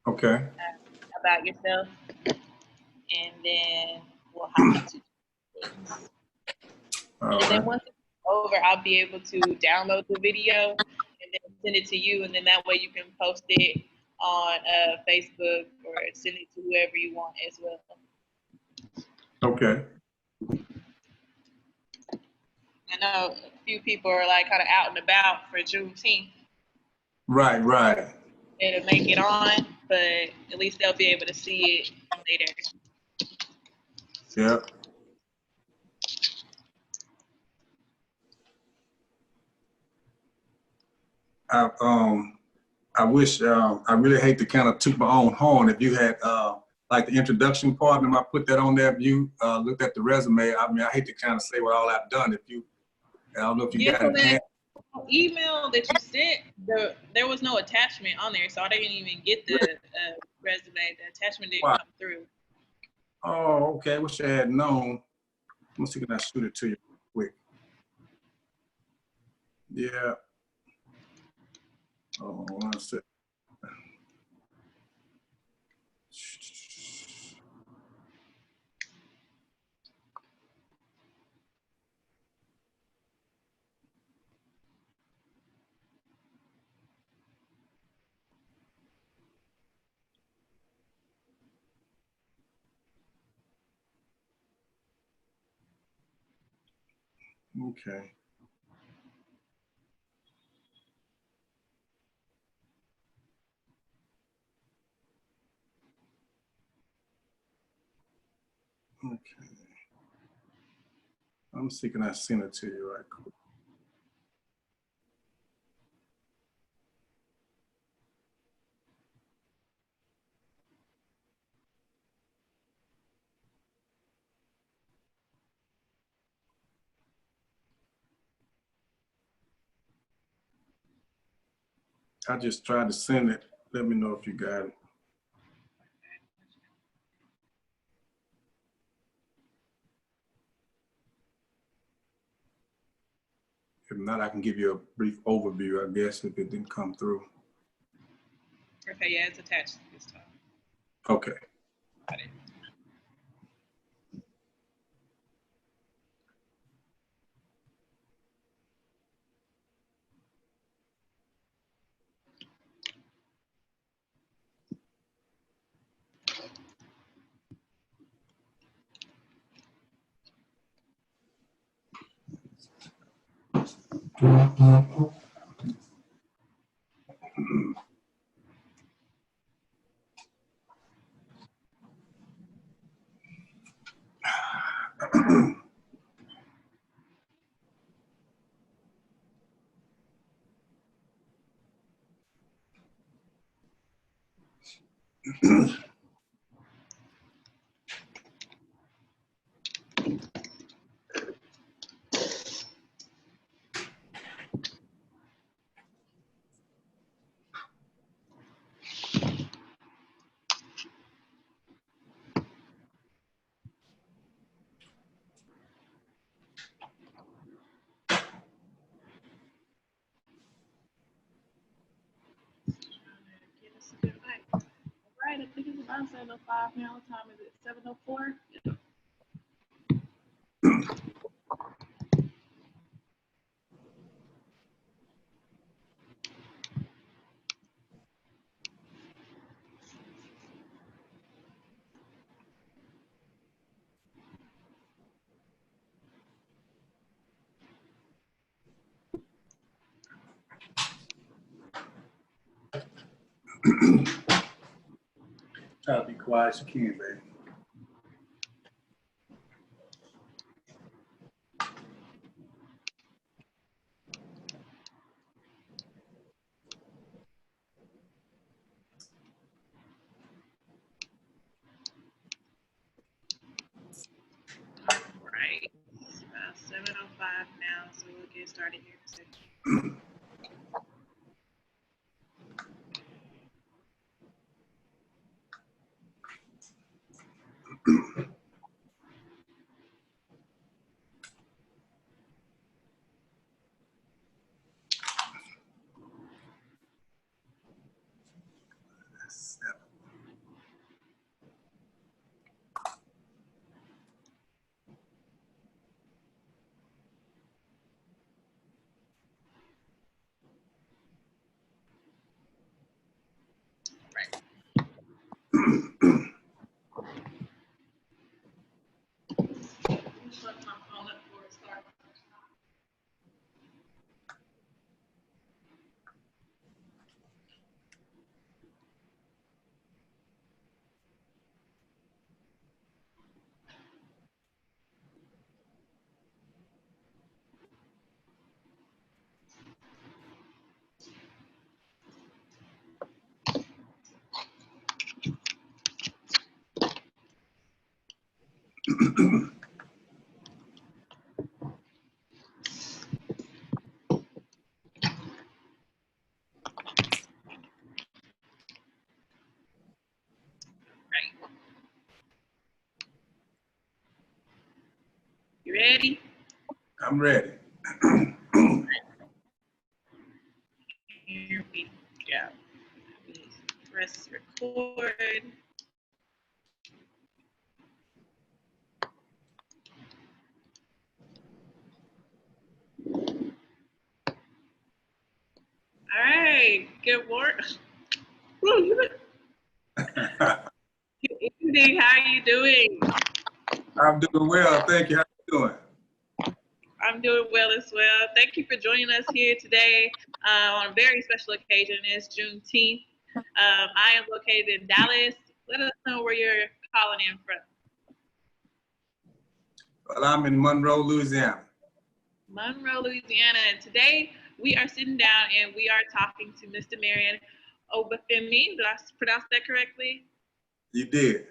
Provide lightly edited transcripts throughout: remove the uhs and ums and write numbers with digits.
Okay. about yourself, and then we'll hop into things. All And then right. once it's over, I'll be able to download the video and then send it to you, and then that way you can post it on Facebook or send it to whoever you want as well. Okay. I know a few people are like kind of out and about for Juneteenth. Right, right. It'll make it on, but at least they'll be able to see it later. Yep. I wish, I really hate to kind of toot my own horn. If you had like the introduction part, and I put that on there, if you looked at the resume, I mean, I hate to kind of say what all I've done. If you, I don't know if you got it. That email that you sent, there was no attachment on there, so I didn't even get the resume. The attachment didn't come through. Oh, okay. I wish I had known. Let me see, can I shoot it to you quick? Yeah. Oh, 1 second. Okay. Okay. I'm see, can I send it to you right quick? I just tried to send it. Let me know if you got it. If not, I can give you a brief overview, I guess, if it didn't come through. Okay, yeah, it's attached this time. Okay. Got it. Right, I think it's about 7:05 now. What time is it? 7:04? Yeah. Try to be quiet as you can, baby. Right. It's about 7:05 now, so we'll get started here in a second. You ready? I'm ready. Here we go. Press record. All right. Good morning. Good evening. How are you doing? I'm doing well. Thank you. How you doing? I'm doing well as well. Thank you for joining us here today on a very special occasion. It's Juneteenth. I am located in Dallas. Let us know where you're calling in from. Well, I'm in Monroe, Louisiana. Monroe, Louisiana. And today we are sitting down and we are talking to Mr. Marion Obafemi. Did I pronounce that correctly? You did.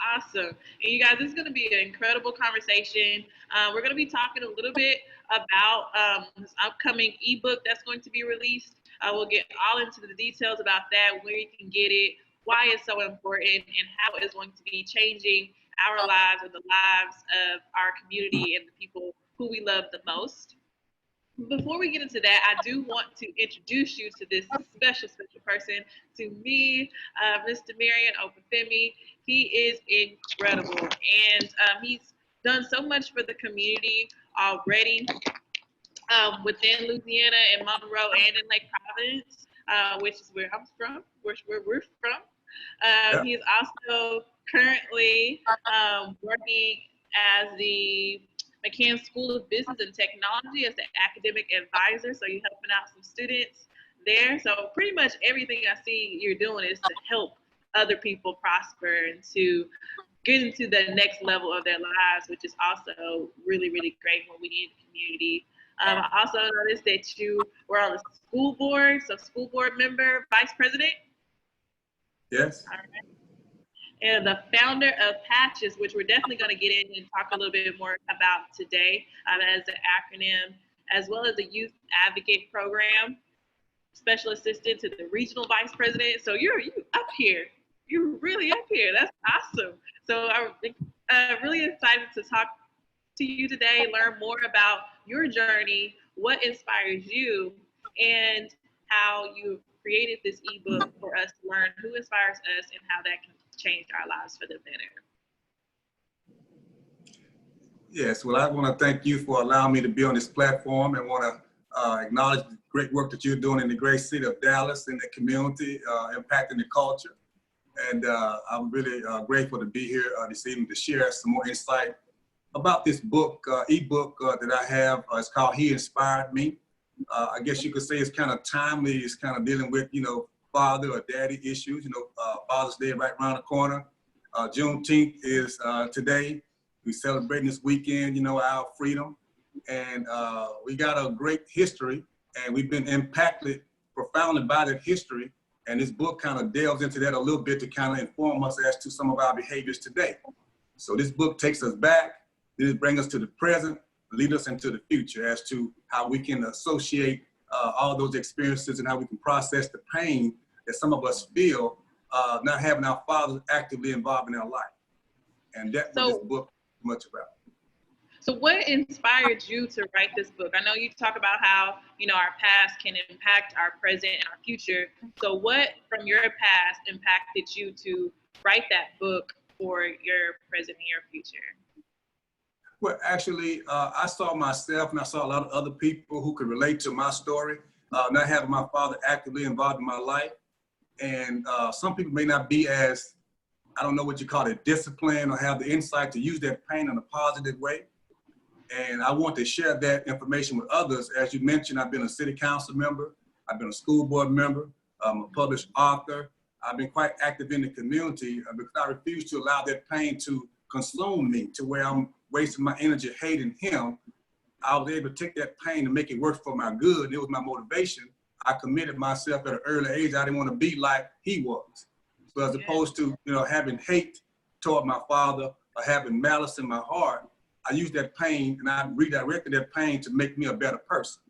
Awesome. And you guys, this is going to be an incredible conversation. We're going to be talking a little bit about this upcoming ebook that's going to be released. We'll get all into the details about that, where you can get it, why it's so important, and how it's going to be changing our lives and the lives of our community and the people who we love the most. Before we get into that, I do want to introduce you to this special person, to me, Mr. Marion Obafemi. He is incredible, and he's done so much for the community already within Louisiana and Monroe and in Lake Providence, which is where I'm from, where we're from. Yep. He's also currently working as the McCann School of Business and Technology as the academic advisor. So you're helping out some students there. So pretty much everything I see you're doing is to help other people prosper and to get into the next level of their lives, which is also really, really great when we need the community. I also noticed that you were on the school board, so school board member, vice president. Yes. All right. And the founder of Patches, which we're definitely going to get in and talk a little bit more about today as an acronym, as well as the Youth Advocate Program, special assistant to the regional vice president. So you're up here. You're really up here. That's awesome. So I'm really excited to talk to you today, learn more about your journey, what inspires you, and how you created this ebook for us to learn who inspires us and how that can change our lives for the better. Yes, well, I want to thank you for allowing me to be on this platform and want to acknowledge the great work that you're doing in the great city of Dallas and the community, impacting the culture. And I'm really grateful to be here this evening to share some more insight about this book, ebook that I have. It's called He Inspired Me. I guess you could say it's kind of timely. It's kind of dealing with, father or daddy issues. Father's Day right around the corner. Juneteenth is today. We're celebrating this weekend, our freedom. And we got a great history, and we've been impacted profoundly by that history. And this book kind of delves into that a little bit to kind of inform us as to some of our behaviors today. So this book takes us back, it brings us to the present, lead us into the future as to how we can associate all those experiences and how we can process the pain that some of us feel not having our fathers actively involved in our life. And that's what this book is much about. So what inspired you to write this book? I know you talk about how, our past can impact our present and our future. So what from your past impacted you to write that book for your present and your future? Well, actually, I saw myself and I saw a lot of other people who could relate to my story, not having my father actively involved in my life. And some people may not be as, I don't know what you call it, disciplined or have the insight to use that pain in a positive way. And I want to share that information with others. As you mentioned, I've been a city council member. I've been a school board member. I'm a published author. I've been quite active in the community because I refuse to allow that pain to consume me to where I'm wasting my energy hating him. I was able to take that pain and make it work for my good. It was my motivation. I committed myself at an early age. I didn't want to be like he was. So as opposed to, having hate toward my father or having malice in my heart, I use that pain and I redirected that pain to make me a better person.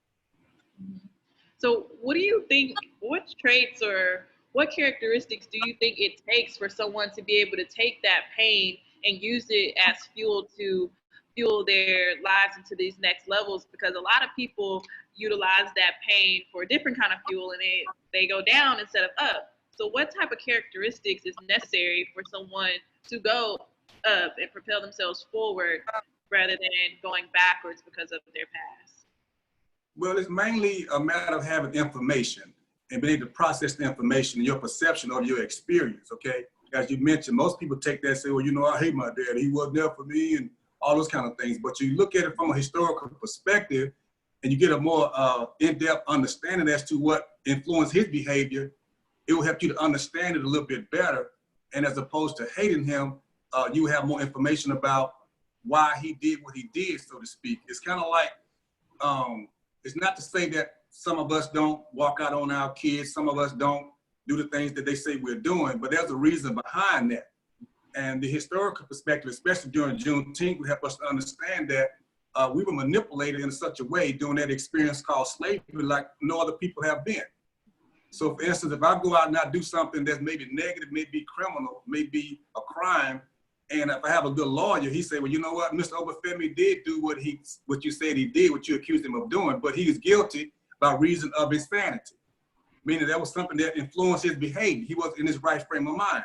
So what do you think, what traits or what characteristics do you think it takes for someone to be able to take that pain and use it as fuel to fuel their lives into these next levels? Because a lot of people utilize that pain for a different kind of fuel and they go down instead of up. So what type of characteristics is necessary for someone to go up and propel themselves forward rather than going backwards because of their past? Well, it's mainly a matter of having information and being able to process the information and your perception of your experience, okay? As you mentioned, most people take that and say, well, you know, I hate my dad. He wasn't there for me and all those kind of things. But you look at it from a historical perspective and you get a more in-depth understanding as to what influenced his behavior, it will help you to understand it a little bit better. And as opposed to hating him, you have more information about why he did what he did, so to speak. It's kind of like, it's not to say that some of us don't walk out on our kids, some of us don't do the things that they say we're doing, but there's a reason behind that. And the historical perspective, especially during Juneteenth, would help us to understand that we were manipulated in such a way during that experience called slavery like no other people have been. So for instance, if I go out and I do something that's maybe negative, maybe criminal, maybe a crime, and if I have a good lawyer, he say, well, you know what, Mr. Obafemi did do what you said he did, what you accused him of doing, but he is guilty by reason of his sanity. Meaning that was something that influenced his behavior. He was in his right frame of mind.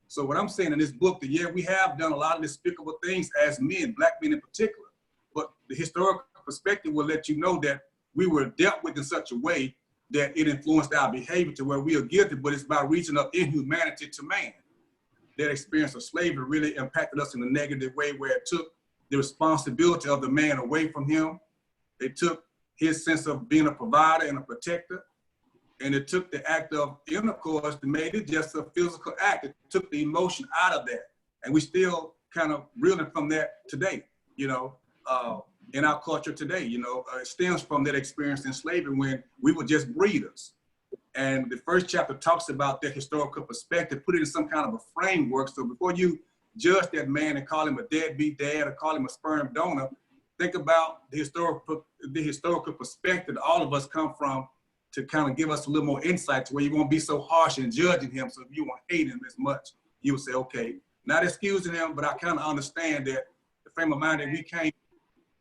So what I'm saying in this book, that yeah, we have done a lot of despicable things as men, black men in particular, but the historical perspective will let you know that we were dealt with in such a way that it influenced our behavior to where we are guilty, but it's by reason of inhumanity to man. That experience of slavery really impacted us in a negative way where it took the responsibility of the man away from him. It took his sense of being a provider and a protector. And it took the act of intercourse to make it just a physical act. It took the emotion out of that. And we still kind of reeling from that today, you know, in our culture today, you know, it stems from that experience in slavery when we were just breeders. And the first chapter talks about that historical perspective, put it in some kind of a framework. So before you judge that man and call him a deadbeat dad or call him a sperm donor, think about the historical perspective all of us come from to kind of give us a little more insight to where you won't be so harsh in judging him. So if you won't hate him as much, you will say, okay, not excusing him, but I kind of understand that the frame of mind that we came,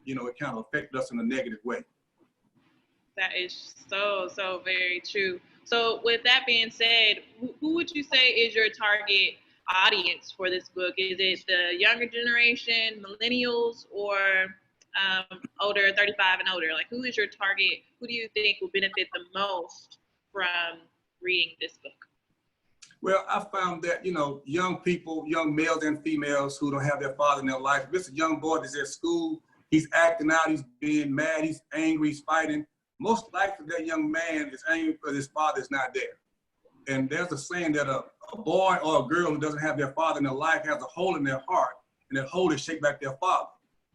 you know, it kind of affected us in a negative way. That is so very true. So with that being said, who would you say is your target audience for this book? Is it the younger generation, millennials, or older, 35 and older? Like, who is your target? Who do you think will benefit the most from reading this book? Well, I found that, you know, young people, young males and females who don't have their father in their life, if it's a young boy that's at school, he's acting out, he's being mad, he's angry, he's fighting. Most likely that young man is angry because his father is not there. And there's a saying that a boy or a girl who doesn't have their father in their life has a hole in their heart, and that hole is shaped like their father.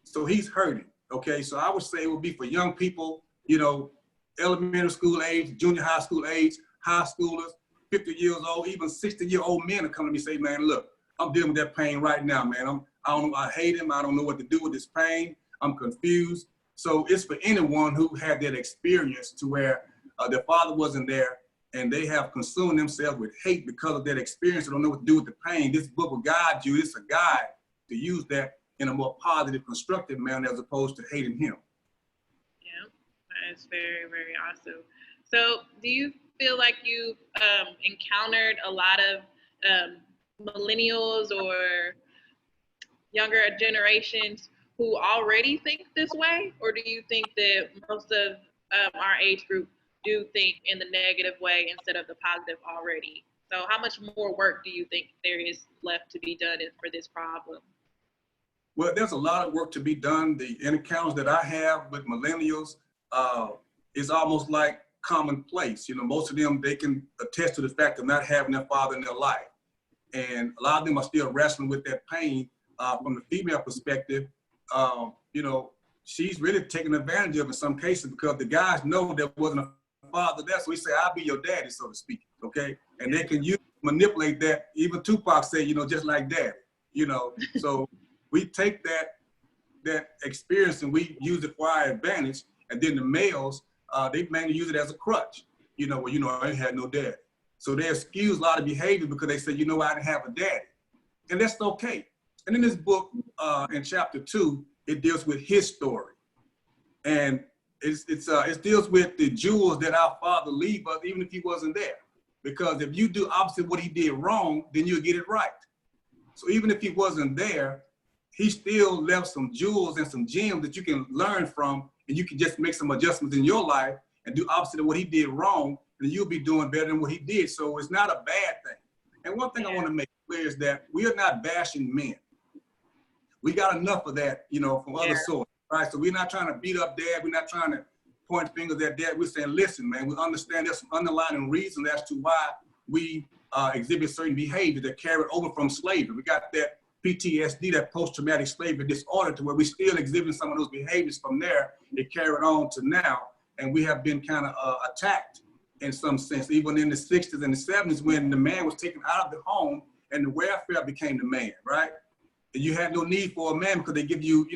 So he's hurting, okay? So I would say it would be for young people, you know, elementary school age, junior high school age, high schoolers, 50 years old, even 60-year-old men are coming to me and say, man, look, I'm dealing with that pain right now, man. I hate him. I don't know what to do with this pain. I'm confused. So it's for anyone who had that experience to where their father wasn't there and they have consumed themselves with hate because of that experience. They don't know what to do with the pain. This book will guide you. It's a guide to use that in a more positive, constructive manner as opposed to hating him. Yeah, that's very, very awesome. So do you feel like you've encountered a lot of millennials or younger generations who already think this way? Or do you think that most of our age group do think in the negative way instead of the positive already? So how much more work do you think there is left to be done for this problem? Well, there's a lot of work to be done. The encounters that I have with millennials is almost like commonplace. You know, most of them, they can attest to the fact of not having their father in their life. And a lot of them are still wrestling with that pain from the female perspective. You know, she's really taking advantage of it in some cases because the guys know there wasn't a father there. So we say, I'll be your daddy, so to speak, okay? And they can manipulate that. Even Tupac said, you know, just like daddy, you know. So we take that experience and we use it for our advantage. And then the males, they mainly use it as a crutch. I ain't had no dad. So they excuse a lot of behavior because they say, I didn't have a daddy. And that's okay. And in this book, in chapter 2, it deals with his story. And it deals with the jewels that our father leave us, even if he wasn't there. Because if you do opposite what he did wrong, then you'll get it right. So even if he wasn't there, he still left some jewels and some gems that you can learn from, and you can just make some adjustments in your life and do opposite of what he did wrong, and you'll be doing better than what he did. So it's not a bad thing. And one thing I want to make clear is that we are not bashing men. We got enough of that, from other sources, right? So we're not trying to beat up dad. We're not trying to point fingers at dad. We're saying, listen, man, we understand there's some underlying reasons as to why we exhibit certain behaviors that carry over from slavery. We got that PTSD, that post-traumatic slavery disorder, to where we still exhibit some of those behaviors from there. It carried on to now, and we have been kind of attacked in some sense, even in the 60s and the 70s, when the man was taken out of the home and the welfare became the man, right? And you had no need for a man because they give you,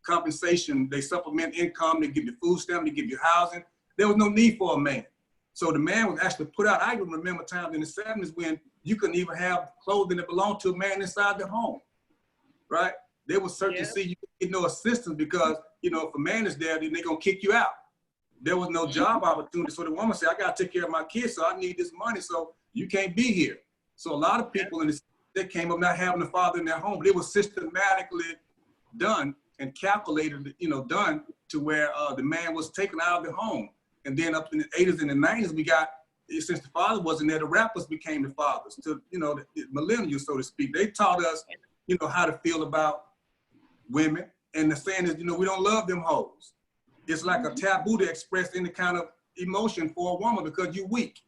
compensation, they supplement income, they give you food stamp, they give you housing. There was no need for a man. So the man was actually put out. I even remember times in the 70s when you couldn't even have clothing that belonged to a man inside the home, right? They would search to see you get no assistance because, if a man is there, then they're going to kick you out. There was no job opportunity. So the woman said, I got to take care of my kids, so I need this money, so you can't be here. So a lot of people in the they came up not having a father in their home, but it was systematically done and calculated, done to where the man was taken out of the home. And then up in the 80s and the 90s, we got, since the father wasn't there, the rappers became the fathers to, the millennials, so to speak. They taught us, how to feel about women. And the saying is, we don't love them hoes. It's like a taboo to express any kind of emotion for a woman because you're weak.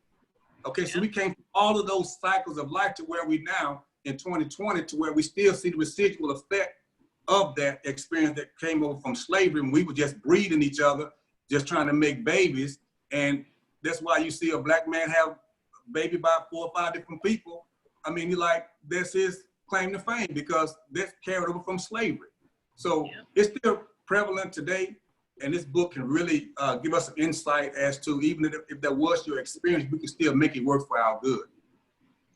Okay, so we came through all of those cycles of life to where we now in 2020, to where we still see the residual effect of that experience that came over from slavery, and we were just breeding each other, just trying to make babies. And that's why you see a black man have a baby by 4 or 5 different people. I mean, that's his claim to fame because that's carried over from slavery. So it's still prevalent today. And this book can really give us some insight as to, even if that was your experience, we can still make it work for our good.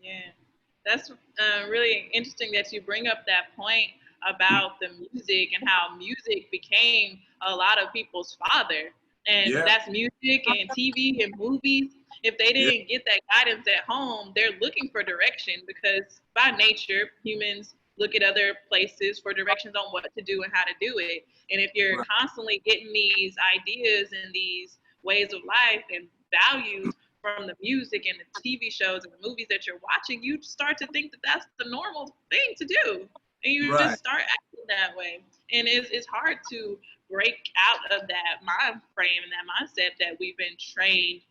Yeah, that's really interesting that you bring up that point about the music and how music became a lot of people's father. And that's music and TV and movies. If they didn't get that guidance at home, they're looking for direction because by nature, humans look at other places for directions on what to do and how to do it. And if you're constantly getting these ideas and these ways of life and values from the music and the TV shows and the movies that you're watching, you start to think that that's the normal thing to do. And you just start acting that way. And it's hard to break out of that mind frame and that mindset that we've been trained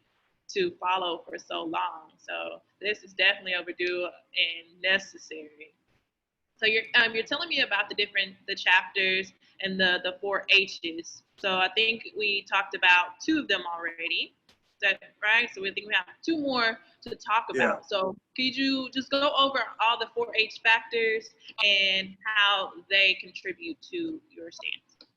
to follow for so long. So this is definitely overdue and necessary. So you're telling me about the chapters and the 4 H's. So I think we talked about 2 of them already. Is that right? So we think we have 2 more to talk about. So could you just go over all the 4 H factors and how they contribute to your stance?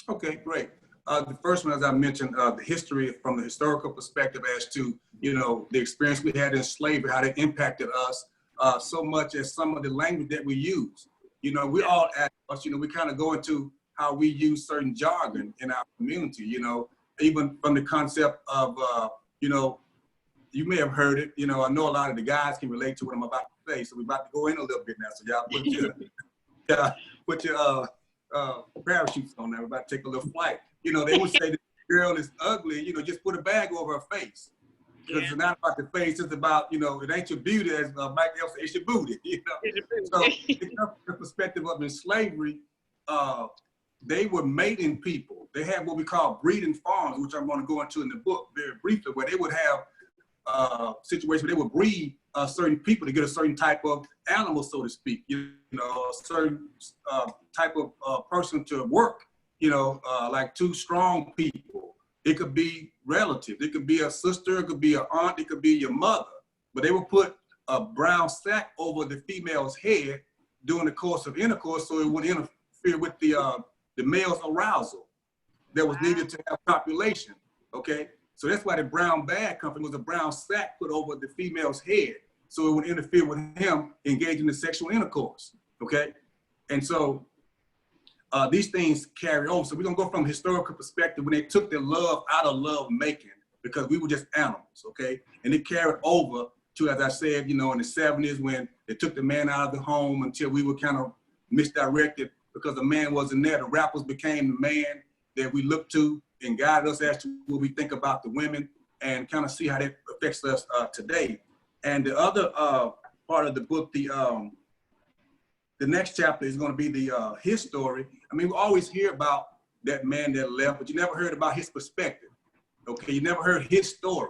Okay, great. The first one, as I mentioned, the history from the historical perspective as to, the experience we had in slavery, how they impacted us. So much as some of the language that we use. We all ask us, we kind of go into how we use certain jargon in our community, even from the concept of, you may have heard it, I know a lot of the guys can relate to what I'm about to say, so we're about to go in a little bit now, so y'all put your parachutes on now, we're about to take a little flight. They would say the girl is ugly, just put a bag over her face. Because it's not about the face, it's about, it ain't your beauty, as Mike L said, it's your booty, So the perspective of in slavery, they were mating people. They had what we call breeding farms, which I'm going to go into in the book very briefly, where they would have situations where they would breed certain people to get a certain type of animal, so to speak, a certain type of person to work, like 2 strong people. It could be relative. It could be a sister. It could be an aunt. It could be your mother. But they would put a brown sack over the female's head during the course of intercourse, so it would interfere with the male's arousal that was needed to have copulation. Okay, so that's why the brown bag company was a brown sack put over the female's head, so it would interfere with him engaging in sexual intercourse. Okay, and so these things carry over. So we're gonna go from a historical perspective when they took the love out of love making because we were just animals. Okay, and it carried over to, as I said, you know, in the 70s when they took the man out of the home until we were kind of misdirected because the man wasn't there. The rappers became the man that we look to and guide us as to what we think about the women and kind of see how that affects us today. And the other part of the book, the next chapter is going to be his story. I mean, we always hear about that man that left, but you never heard about his perspective. Okay, you never heard his story.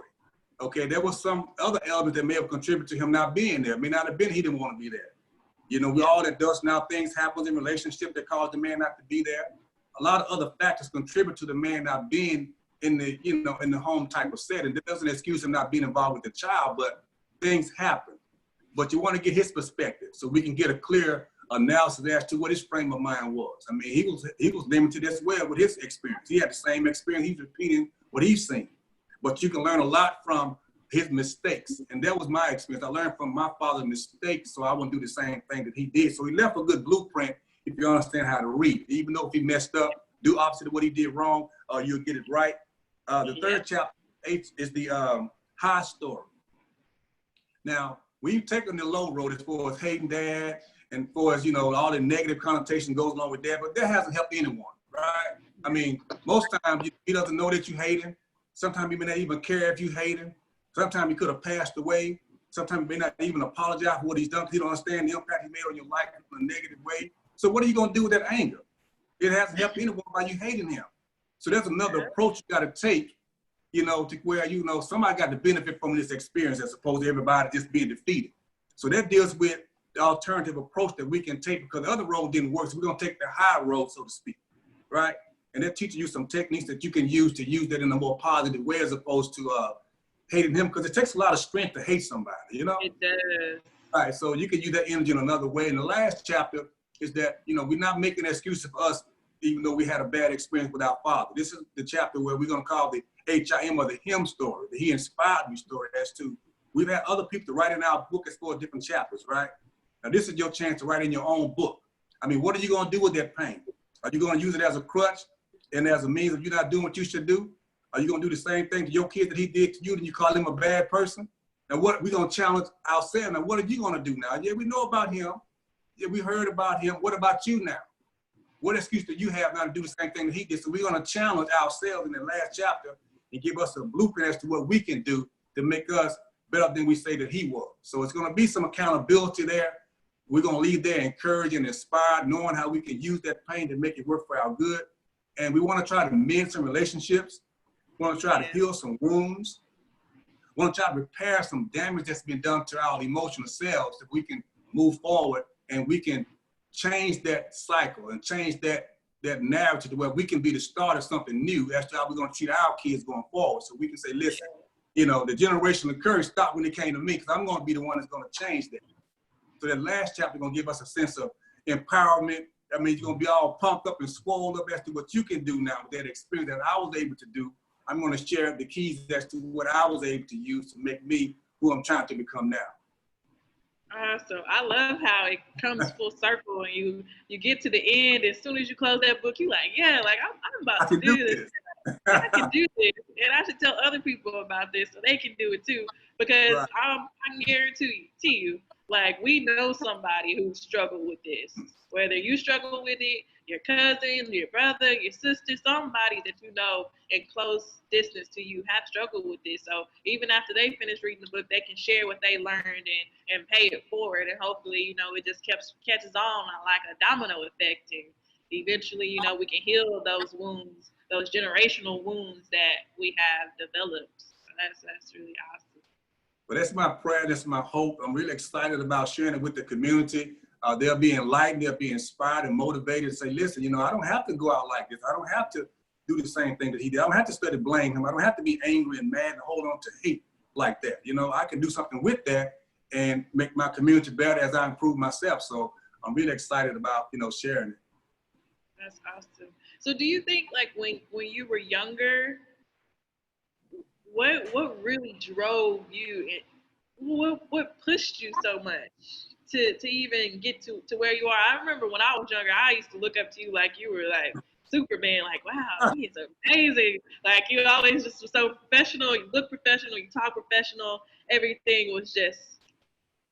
Okay, there was some other elements that may have contributed to him not being there. It may not have been he didn't want to be there. You know, we all adults now, things happen in relationships that cause the man not to be there. A lot of other factors contribute to the man not being in the, you know, in the home type of setting. That doesn't excuse him not being involved with the child, but things happen. But you want to get his perspective so we can get a clear analysis as to what his frame of mind was. I mean, he was limited as well with his experience. He had the same experience. He's repeating what he's seen. But you can learn a lot from his mistakes. And that was my experience. I learned from my father's mistakes, so I wouldn't do the same thing that he did. So he left a good blueprint if you understand how to read. Even though if he messed up, do opposite of what he did wrong, you'll get it right. The third chapter, 8, is the high story. Now, we've taken the low road as far as hating dad and for as, you know, all the negative connotation goes along with that, but that hasn't helped anyone, right? I mean, most times he doesn't know that you hate him. Sometimes he may not even care if you hate him. Sometimes he could have passed away. Sometimes he may not even apologize for what he's done because he don't understand the impact he made on your life in a negative way. So what are you going to do with that anger? It hasn't helped anyone by you hating him. So there's another approach you got to take, you know, to where, you know, somebody got to benefit from this experience as opposed to everybody just being defeated. So that deals with the alternative approach that we can take because the other road didn't work. So we're going to take the high road, so to speak, right? And that teaches you some techniques that you can use that in a more positive way as opposed to hating him, because it takes a lot of strength to hate somebody, you know? It does. All right, so you can use that energy in another way. And the last chapter is that, you know, we're not making an excuse for us, even though we had a bad experience with our father. This is the chapter where we're going to call the HIM or the him story, the he inspired me story as to, we've had other people to write in our book as for different chapters, right? Now, this is your chance to write in your own book. I mean, what are you going to do with that pain? Are you going to use it as a crutch and as a means of you not doing what you should do? Are you going to do the same thing to your kid that he did to you and you call him a bad person? Now, what we're going to challenge ourselves. Now, what are you going to do now? Yeah, we know about him. Yeah, we heard about him. What about you now? What excuse do you have now to do the same thing that he did? So we're going to challenge ourselves in the last chapter and give us a blueprint as to what we can do to make us better than we say that he was. So it's going to be some accountability there. We're going to leave there encouraged and inspired, knowing how we can use that pain to make it work for our good. And we want to try to mend some relationships. We want to try to heal some wounds. We want to try to repair some damage that's been done to our emotional selves so we can move forward and we can change that cycle and change that narrative to where we can be the start of something new as to how we're going to treat our kids going forward. So we can say, listen, you know, the generational curse stopped when it came to me because I'm going to be the one that's going to change that. So that last chapter is going to give us a sense of empowerment. I mean, you're going to be all pumped up and swollen up as to what you can do now with that experience that I was able to do. I'm going to share the keys as to what I was able to use to make me who I'm trying to become now. Awesome. I love how it comes full circle and you get to the end. As soon as you close that book, you like, yeah, like I'm about to do this. I can do this. And I should tell other people about this so they can do it too. Because right. I can guarantee you, like we know somebody who struggled with this. Whether you struggle with it, your cousin, your brother, your sister, somebody that you know in close distance to you have struggled with this. So even after they finish reading the book, they can share what they learned and pay it forward. And hopefully, you know, it just catches on like a domino effect. And eventually, you know, we can heal those wounds, those generational wounds that we have developed. So that's really awesome. But that's my prayer. That's my hope. I'm really excited about sharing it with the community. They'll be enlightened, they'll be inspired and motivated to say, listen, you know, I don't have to go out like this. I don't have to do the same thing that he did. I don't have to study blame him. I don't have to be angry and mad and hold on to hate like that. You know, I can do something with that and make my community better as I improve myself. So I'm really excited about, sharing it. That's awesome. So do you think like when you were younger, what really drove you and what pushed you so much to even get to where you are? I remember when I was younger, I used to look up to you like you were like Superman, like wow, he is amazing. Like you always just were so professional, you look professional, you talk professional, everything was just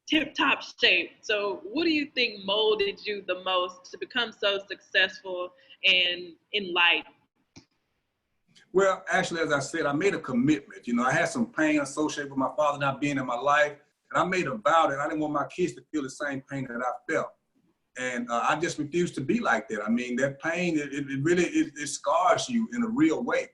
tip top shape. So what do you think molded you the most to become so successful and in life? Well, actually, as I said, I made a commitment. I had some pain associated with my father not being in my life, and I made a vow that I didn't want my kids to feel the same pain that I felt. And I just refused to be like that. I mean, that pain, it really, it scars you in a real way.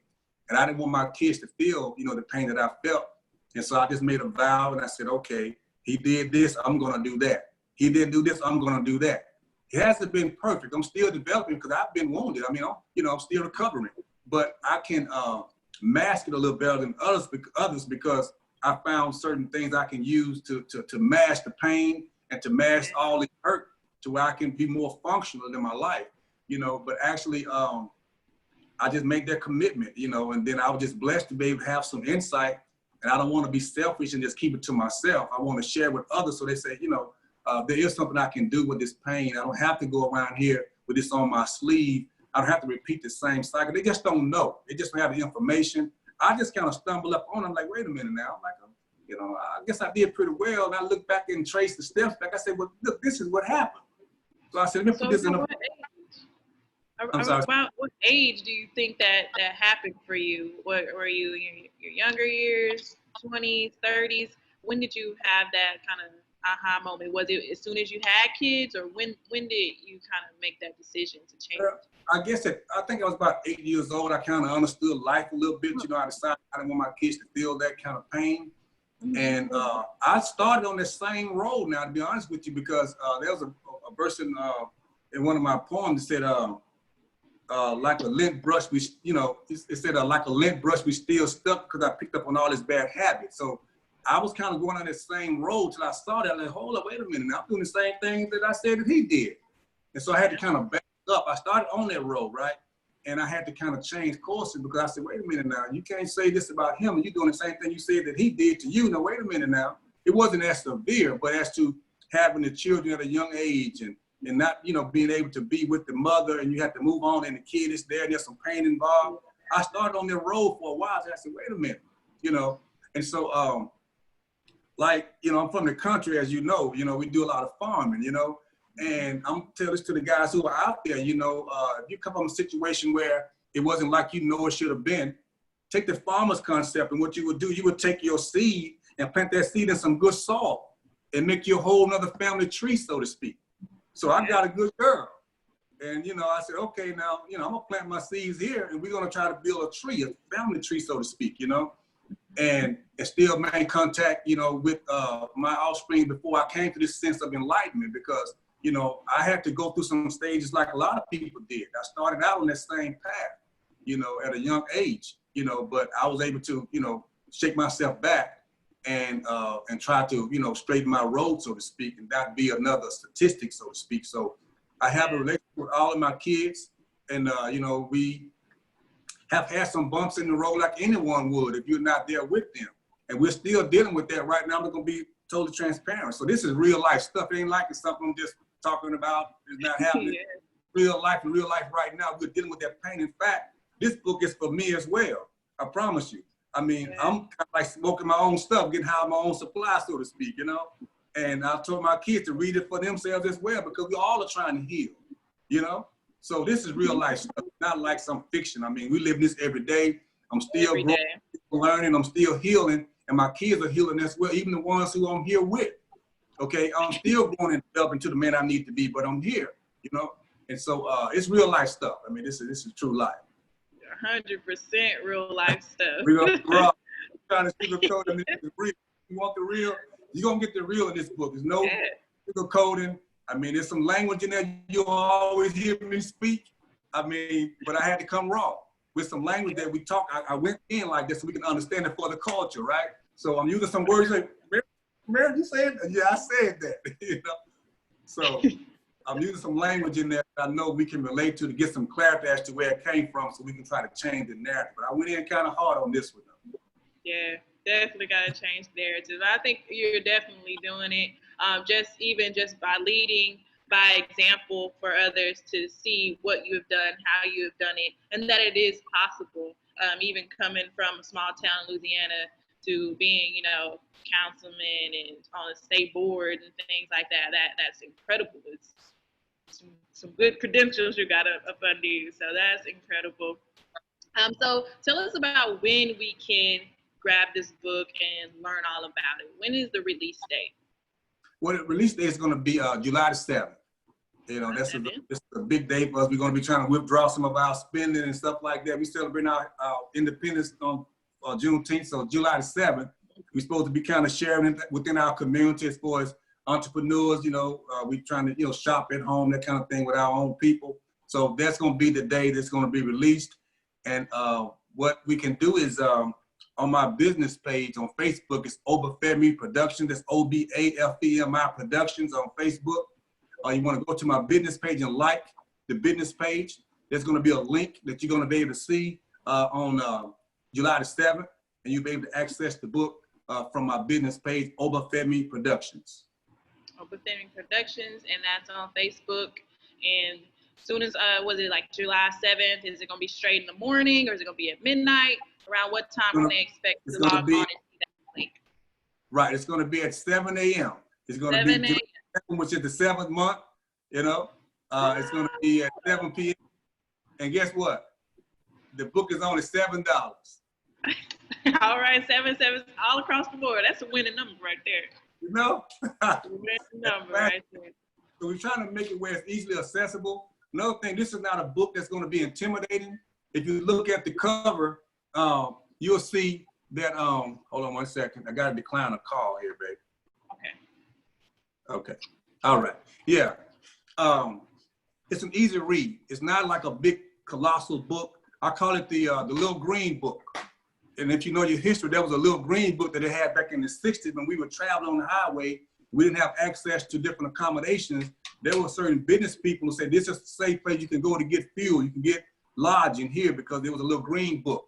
And I didn't want my kids to feel, the pain that I felt. And so I just made a vow and I said, okay, he did this, I'm gonna do that. He didn't do this, I'm gonna do that. It hasn't been perfect. I'm still developing because I've been wounded. I mean, I'm still recovering. But I can mask it a little better than others because I found certain things I can use to mask the pain and to mask all the hurt to where I can be more functional in my life, but actually I just make that commitment, and then I was just blessed to be able to have some insight, and I don't want to be selfish and just keep it to myself. I want to share with others so they say, there is something I can do with this pain. I don't have to go around here with this on my sleeve. I don't have to repeat the same cycle. They just don't know. They just don't have the information. I just kind of stumble up on them like, wait a minute now. I'm like, I guess I did pretty well. And I look back and trace the steps back. I said, well, look, this is what happened. So I said, let me put this in a... I'm sorry. About what age do you think that happened for you? What were you in your younger years, 20s, 30s? When did you have that kind of aha moment? Was it as soon as you had kids, or when did you kind of make that decision to change? I guess I think I was about 8 years old. I kind of understood life a little bit. I decided I didn't want my kids to feel that kind of pain. Mm-hmm. And I started on the same road now, to be honest with you, because there was a verse in one of my poems that said, like a lint brush, it said, like a lint brush, we still stuck because I picked up on all this bad habits. So I was kind of going on the same road till I saw that. I was like, hold up, wait a minute. Now I'm doing the same thing that I said that he did. And so I had to kind of back up. I started on that road, right? And I had to kind of change courses because I said, wait a minute now, you can't say this about him and you're doing the same thing you said that he did to you. Now, wait a minute now. It wasn't as severe, but as to having the children at a young age and not, being able to be with the mother and you have to move on and the kid is there and there's some pain involved. I started on that road for a while. So I said, wait a minute, And so, I'm from the country, as you know, we do a lot of farming, and I'm telling this to the guys who are out there, if you come from a situation where it wasn't like it should have been, take the farmer's concept and what you would do, you would take your seed and plant that seed in some good soil and make your whole nother family tree, so to speak. So I got a good girl. And, I said, okay, now, I'm gonna plant my seeds here and we're gonna try to build a tree, a family tree, so to speak, and still maintain contact, with my offspring before I came to this sense of enlightenment because, I had to go through some stages like a lot of people did. I started out on that same path, at a young age, but I was able to, shake myself back and try to, straighten my road, so to speak, and not be another statistic, so to speak. So I have a relationship with all of my kids and, we have had some bumps in the road like anyone would if you're not there with them. And we're still dealing with that right now. I'm going to be totally transparent. So this is real life stuff. It ain't like it's something I'm just talking about. It's not happening. Real life right now. We're dealing with that pain. In fact, this book is for me as well. I promise you. I mean, I'm kind of like smoking my own stuff, getting high on my own supply, so to speak, And I told my kids to read it for themselves as well because we all are trying to heal, So this is real life stuff, not like some fiction. I mean, we live this every day. I'm still growing, learning, I'm still healing, and my kids are healing as well, even the ones who I'm here with. Okay, I'm still growing and developing to the man I need to be, but I'm here, And so it's real life stuff. I mean, this is true life. 100% real life stuff. Real, trying to sugarcoat it. Real. You want the real? You're gonna get the real in this book. There's no sugarcoating. I mean, there's some language in there you'll always hear me speak. I mean, but I had to come raw with some language that we talk. I went in like this so we can understand it for the culture, right? So I'm using some words like, Mary, you said that? Yeah, I said that, So I'm using some language in there that I know we can relate to get some clarity as to where it came from so we can try to change the narrative. But I went in kind of hard on this one. Yeah, definitely got to change the narrative. I think you're definitely doing it. Just by leading by example for others to see what you have done, how you have done it, and that it is possible. Even coming from a small town, Louisiana, to being, councilman and on a state board and things like that. That's incredible. It's some good credentials you got up under you. So that's incredible. So tell us about when we can grab this book and learn all about it. When is the release date? Well, the release date is going to be July the 7th. This is a big day for us. We're going to be trying to withdraw some of our spending and stuff like that. We celebrate our independence on Juneteenth, so July the 7th. We're supposed to be kind of sharing it within our community as far as entrepreneurs. We're trying to shop at home, that kind of thing, with our own people. So that's going to be the day that's going to be released. And what we can do is on my business page on Facebook, it's Obafemi Productions. That's OBAFEMI Productions on Facebook. You want to go to my business page and like the business page. There's going to be a link that you're going to be able to see on July the 7th, and you'll be able to access the book from my business page, Obafemi Productions. Obafemi Productions, and that's on Facebook. And as soon as, was it like July 7th? Is it going to be straight in the morning, or is it going to be at midnight? Around what time can they expect to log on and see that link? Right, it's going to be at 7 a.m. It's going to be July 7th, which is the 7th month. It's going to be at 7 p.m. And guess what? The book is only $7. All right, 7 all across the board. That's a winning number right there. Winning number right there. So we're trying to make it where it's easily accessible. Another thing, this is not a book that's going to be intimidating. If you look at the cover, you'll see that, hold on 1 second. I got to decline a call here, baby. Okay. All right. Yeah. It's an easy read. It's not like a big colossal book. I call it the little green book. And if you know your history, there was a little green book that they had back in the 60s when we were traveling on the highway. We didn't have access to different accommodations. There were certain business people who said, this is a safe place you can go to get fuel. You can get lodging here, because there was a little green book.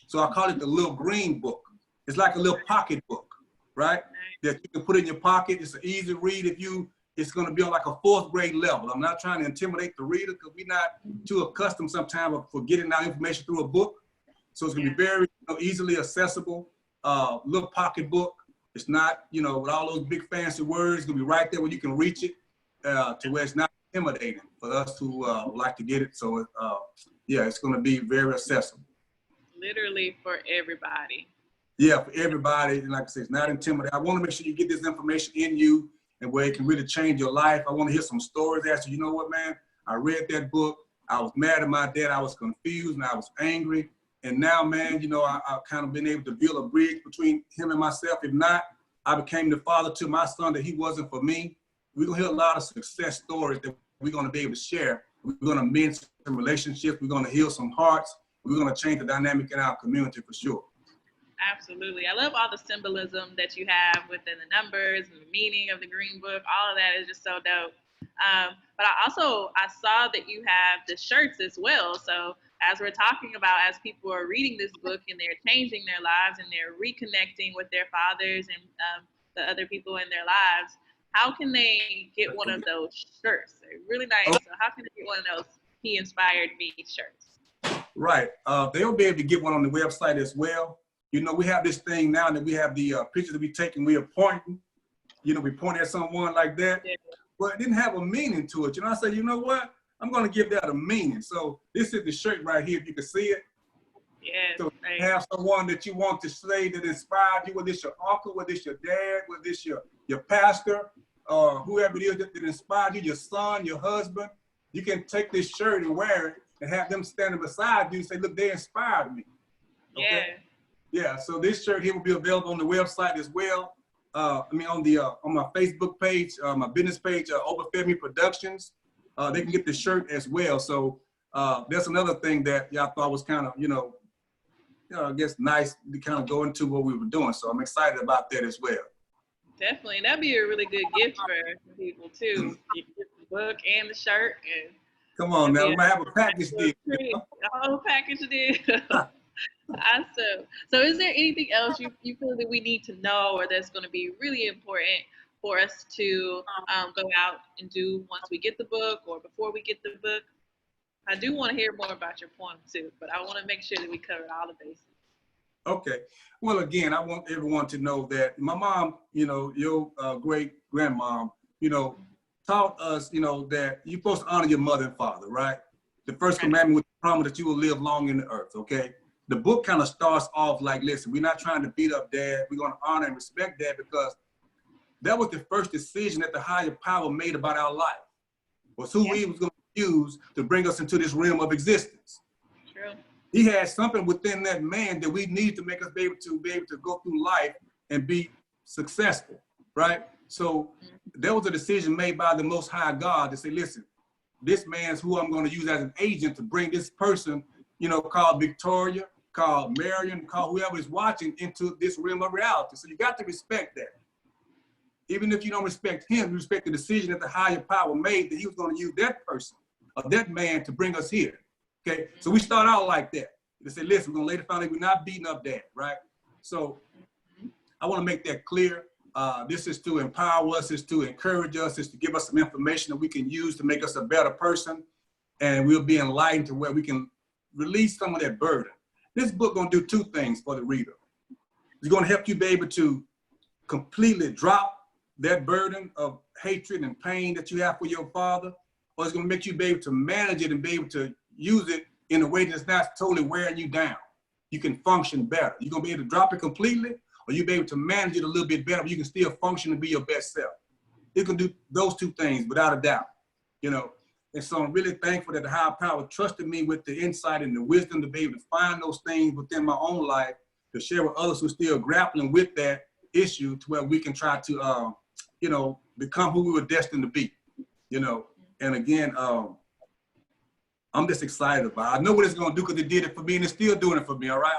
So I call it the little green book. It's like a little pocket book, right? That you can put in your pocket. It's an easy read. It's going to be on like a 4th grade level. I'm not trying to intimidate the reader, because we're not too accustomed sometimes for getting our information through a book. So it's going to be very easily accessible, little pocket book. It's not, with all those big fancy words. It's going to be right there where you can reach it to where it's not intimidating for us who like to get it. So, it's going to be very accessible. Literally for everybody. Yeah, for everybody. And like I said, it's not intimidating. I want to make sure you get this information in you and where it can really change your life. I want to hear some stories after, you know what, man? I read that book. I was mad at my dad. I was confused and I was angry. And now, man, I've kind of been able to build a bridge between him and myself. If not, I became the father to my son that he wasn't for me. We're going to hear a lot of success stories that we're going to be able to share. We're going to mend some relationships. We're going to heal some hearts. We're going to change the dynamic in our community for sure. Absolutely. I love all the symbolism that you have within the numbers and the meaning of the green book. All of that is just so dope. But I saw that you have the shirts as well. So as we're talking about, as people are reading this book and they're changing their lives and they're reconnecting with their fathers and the other people in their lives, how can they get one of those shirts? They're really nice. So how can they get one of those He Inspired Me shirts? Right. They'll be able to get one on the website as well. We have this thing now that we have the pictures that we take and we are pointing. We point at someone like that. Yeah. But it didn't have a meaning to it. I said, you know what? I'm going to give that a meaning. So this is the shirt right here, if you can see it. Yes. So you have someone that you want to say that inspired you, whether it's your uncle, whether it's your dad, whether it's your pastor, whoever it is that inspired you, your son, your husband. You can take this shirt and wear it and have them standing beside you and say, look, they inspired me. Okay? Yeah, so this shirt here will be available on the website as well. On my Facebook page, my business page, Obafemi Productions. They can get the shirt as well. So that's another thing that y'all thought was kind of, I guess nice to kind of go into what we were doing. So I'm excited about that as well. Definitely. That'd be a really good gift for people too. book and the shirt. And Come on now, we might have a package deal. a whole package deal. Awesome. So is there anything else you feel that we need to know or that's going to be really important for us to go out and do once we get the book or before we get the book? I do want to hear more about your poem too, but I want to make sure that we covered all the bases. Okay. Well, again, I want everyone to know that my mom, your great grandmom, taught us, that you're supposed to honor your mother and father, right? The first commandment was the promise that you will live long in the earth, okay? The book kind of starts off like, listen, we're not trying to beat up dad. We're going to honor and respect dad because that was the first decision that the higher power made about our life, was who he was going to use to bring us into this realm of existence. True. He had something within that man that we need to make us be able to go through life and be successful, right? So there was a decision made by the Most High God to say, listen, this man's who I'm going to use as an agent to bring this person, called Victoria, called Marion, called whoever is watching into this realm of reality. So you got to respect that. Even if you don't respect him, you respect the decision that the higher power made that he was going to use that person or that man to bring us here. Okay, so we start out like that. They say, listen, we're going to lay the foundation. We're not beating up dad, right? So I want to make that clear. This is to empower us, is to encourage us, is to give us some information that we can use to make us a better person. And we'll be enlightened to where we can release some of that burden. This book going to do two things for the reader. It's going to help you be able to completely drop that burden of hatred and pain that you have for your father, or it's going to make you be able to manage it and be able to use it in a way that's not totally wearing you down. You can function better. You're going to be able to drop it completely, or you'll be able to manage it a little bit better, but you can still function and be your best self. It can do those two things without a doubt, And so I'm really thankful that the higher power trusted me with the insight and the wisdom to be able to find those things within my own life to share with others who are still grappling with that issue to where we can try to, become who we were destined to be, And again, I'm just excited about it. I know what it's going to do because it did it for me and it's still doing it for me, all right?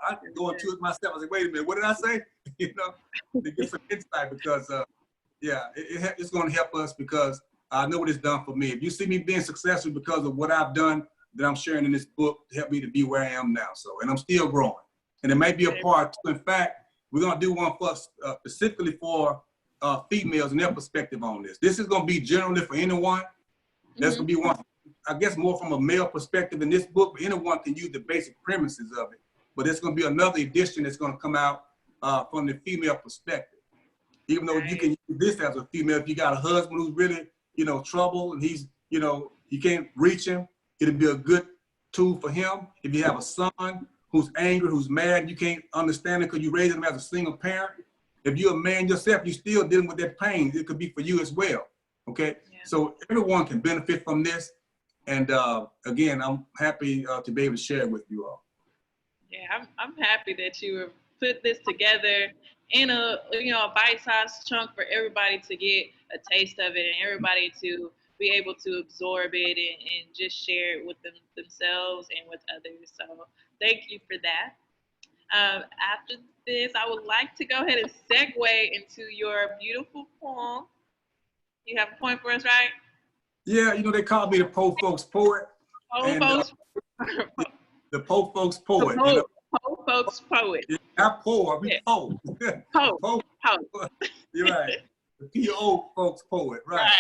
I can go into it myself. I say, wait a minute, what did I say? To get some insight because, it's going to help us because I know what it's done for me. If you see me being successful because of what I've done, that I'm sharing in this book to help me to be where I am now. So, and I'm still growing. And it may be a part two. In fact, we're going to do one for specifically for females and their perspective on this. This is going to be generally for anyone. That's going to be one, I guess, more from a male perspective in this book, but anyone can use the basic premises of it. But there's going to be another edition that's going to come out from the female perspective. Even though you can use this as a female, if you got a husband who's really, trouble and he's, you can't reach him, it'll be a good tool for him. If you have a son who's angry, who's mad, you can't understand it because you raised him as a single parent. If you're a man yourself, you're still dealing with that pain. It could be for you as well, okay? Yeah. So everyone can benefit from this. And again, I'm happy to be able to share it with you all. Yeah, I'm happy that you have put this together in a bite-sized chunk for everybody to get a taste of it and everybody to be able to absorb it and just share it with themselves and with others. So thank you for that. After this, I would like to go ahead and segue into your beautiful poem. You have a poem for us, right? Yeah, they call me the Po Folks Poet. The Po Folks Poet. Po Folks Poet. Not poor, we Po. Po. You're right. The P.O. Folks Poet, right.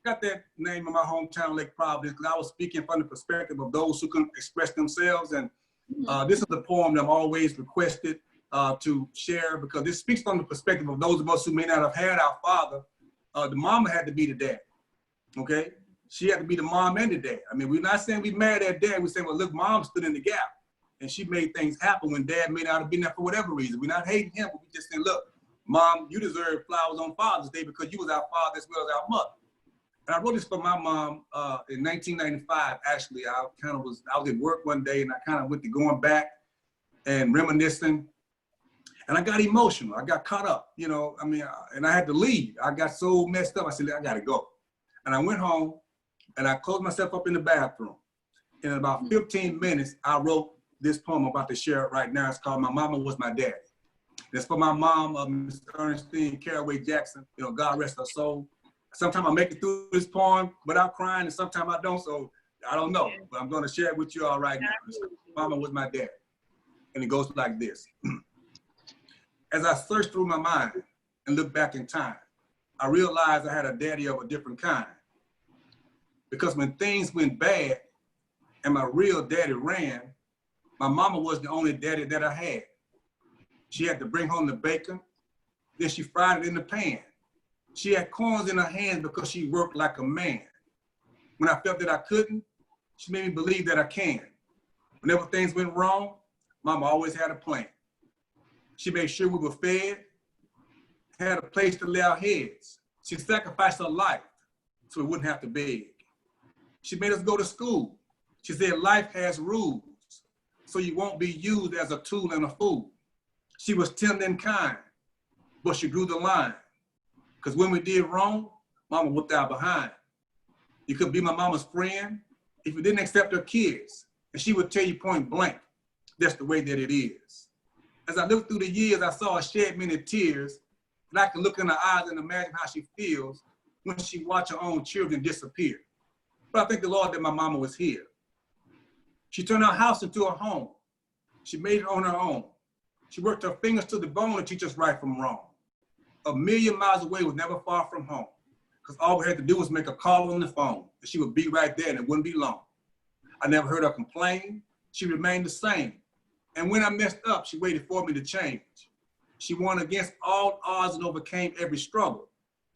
Got that name in my hometown, Lake Providence, because I was speaking from the perspective of those who couldn't express themselves. And this is a poem that I'm always requested to share because this speaks from the perspective of those of us who may not have had our father. The mama had to be the dad, okay? She had to be the mom and the dad. I mean, we're not saying we mad at dad. We say, well, look, mom stood in the gap and she made things happen when dad may not have been there for whatever reason. We're not hating him, but we just saying, look, mom, you deserve flowers on Father's Day because you was our father as well as our mother. And I wrote this for my mom in 1995, actually. I was at work one day and I kind of went to going back and reminiscing. And I got emotional. I got caught up, and I had to leave. I got so messed up. I said, I got to go. And I went home and I closed myself up in the bathroom. In about 15 minutes, I wrote this poem I'm about to share it right now. It's called My Mama Was My Daddy. It's for my mom, Miss Ernestine Caraway Jackson. God rest her soul. Sometimes I make it through this poem without crying, and sometimes I don't. So I don't know, but I'm going to share it with you all right now. Mama was my dad, and it goes like this. As I searched through my mind and looked back in time, I realized I had a daddy of a different kind. Because when things went bad and my real daddy ran, my mama was the only daddy that I had. She had to bring home the bacon, then she fried it in the pan. She had coins in her hands because she worked like a man. When I felt that I couldn't, she made me believe that I can. Whenever things went wrong, mama always had a plan. She made sure we were fed, had a place to lay our heads. She sacrificed her life so we wouldn't have to beg. She made us go to school. She said life has rules, so you won't be used as a tool and a fool. She was tender and kind, but she drew the line. Because when we did wrong, mama whooped our behind. You could be my mama's friend if you didn't accept her kids, and she would tell you point blank, that's the way that it is. As I looked through the years, I saw her shed many tears, and I can look in her eyes and imagine how she feels when she watched her own children disappear. But I thank the Lord that my mama was here. She turned our house into a home. She made it on her own. She worked her fingers to the bone to teach us right from wrong. A million miles away was never far from home, because all we had to do was make a call on the phone, and she would be right there, and it wouldn't be long. I never heard her complain. She remained the same. And when I messed up, she waited for me to change. She won against all odds and overcame every struggle.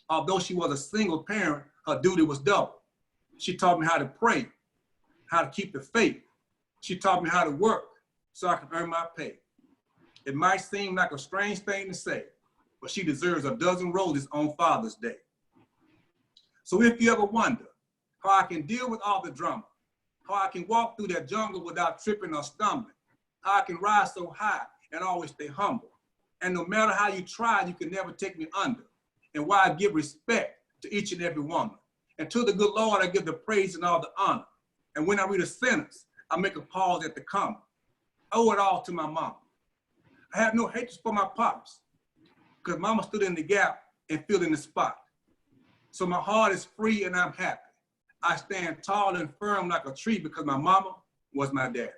Although she was a single parent, her duty was double. She taught me how to pray, how to keep the faith. She taught me how to work so I could earn my pay. It might seem like a strange thing to say, but she deserves a dozen roses on Father's Day. So if you ever wonder how I can deal with all the drama, how I can walk through that jungle without tripping or stumbling, how I can rise so high and always stay humble, and no matter how you try, you can never take me under, and why I give respect to each and every woman. And to the good Lord, I give the praise and all the honor. And when I read a sentence, I make a pause at the comma. I owe it all to my mama. I have no hatred for my pops, because mama stood in the gap and filled in the spot. So my heart is free and I'm happy. I stand tall and firm like a tree because my mama was my daddy.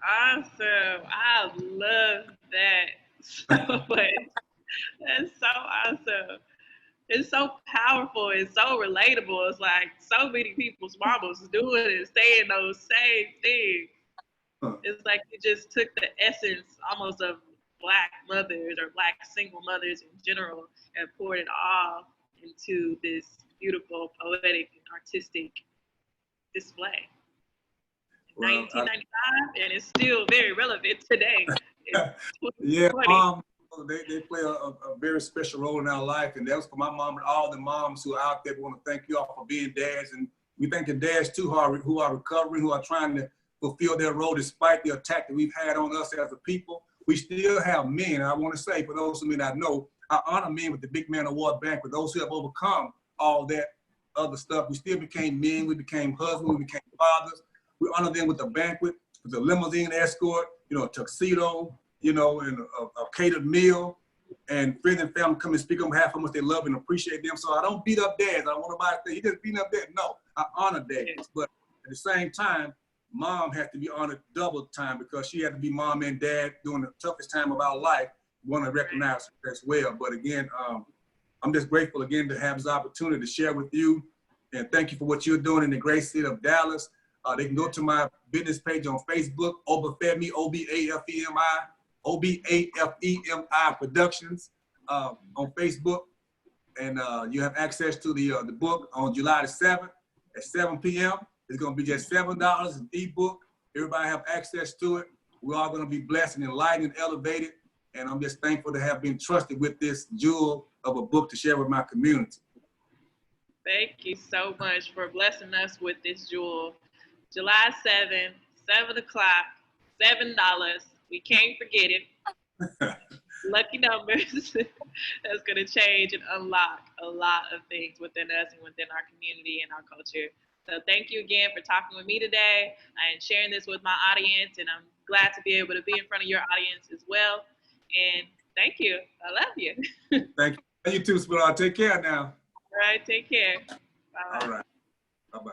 Awesome. I love that so much. That's so awesome. It's so powerful. It's so relatable. It's like so many people's mamas doing and saying those same things. It's like you just took the essence almost of Black mothers or Black single mothers in general and poured it all into this beautiful, poetic, and artistic display. Well, 1995, and it's still very relevant today. Yeah, Mom, they play a very special role in our life, and that was for my mom and all the moms who are out there. We want to thank you all for being dads, and we thank the dads too who are recovering, who are trying to fulfill their role despite the attack that we've had on us as a people. We still have men. I want to say, for those who may not know, I honor men with the Big Man Award Banquet. Those who have overcome all that other stuff. We still became men. We became husbands. We became fathers. We honor them with a banquet, with a limousine escort, a tuxedo, and a catered meal, and friends and family come and speak on behalf of how much they love and appreciate them. So I don't beat up dads. I don't want nobody to say, he just beating up dads. No, I honor dads. But at the same time, mom has to be honored double time because she had to be mom and dad during the toughest time of our life. We want to recognize her as well. But again, I'm just grateful again to have this opportunity to share with you. And thank you for what you're doing in the great city of Dallas. They can go to my business page on Facebook, Obafemi, O-B-A-F-E-M-I, O-B-A-F-E-M-I Productions on Facebook. And you have access to the book on July the 7th at 7 p.m. It's going to be just $7 an ebook. Everybody have access to it. We're all going to be blessed and enlightened and elevated. And I'm just thankful to have been trusted with this jewel of a book to share with my community. Thank you so much for blessing us with this jewel. July 7th, 7 o'clock, $7. We can't forget it. Lucky numbers. That's going to change and unlock a lot of things within us and within our community and our culture. So thank you again for talking with me today and sharing this with my audience. And I'm glad to be able to be in front of your audience as well. And thank you. I love you. Thank you. You too, sweetheart. Take care now. All right, take care. Bye. All right. Bye-bye.